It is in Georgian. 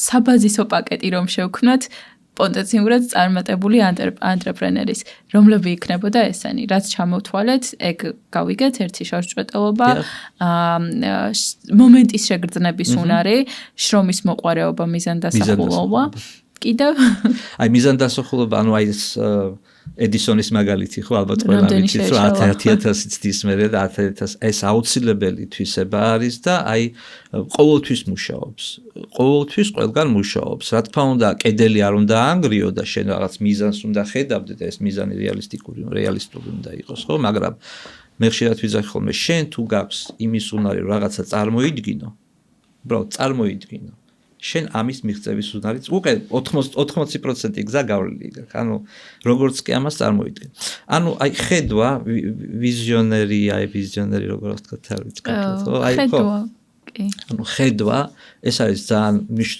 საბაზისო პაკეტი რომ შევქმნათ პოტენციურად წარმატებული ანტრეპრენერის, რომლები იქნებოდა ესენი, რაც ჩამოვთვალეთ, ეგ გავიგეთ ერთი შორსჭრეტელობა, მომენტის შეგრძნების უნარი, შრომის მოყვარეობა, მიზანდასახულობა. კიდევ? აი მიზანდასახულობა, ანუ აი ეს ედისონის მაგალითი ხო ალბათ ყველა ვიცით, რომ 10,000 წლის მერე და 10,000 ეს აუცილებელი თვისება არის და აი ყოველთვის მუშაობს. ყოველთვის ყველგან მუშაობს. Რა თქმა უნდა, კედელი არ უნდა აანგრიო და შენ რაღაც მიზანს უნდა ხედავდე და ეს მიზანი რეალისტური უნდა იყოს, ხო? მაგრამ მე ხშირად ვიძახი ხოლმე, შენ თუ გაქვს იმის უნარი, რომ რაღაცა წარმოიდგინო, უბრალოდ წარმოიდგინო. შენ ამის მიღწევის უნარიც უკვე 80% გზა გავლილი გაქვს. ანუ როგორც კი ამას წარმოიდგენ. ანუ აი ხედვა ვიზიონერი როგორ ვთქვათ, არ ვიცი, ხო? აი ხო. ანუ ხედვა ეს არის ძალიან მნიშვნელოვანი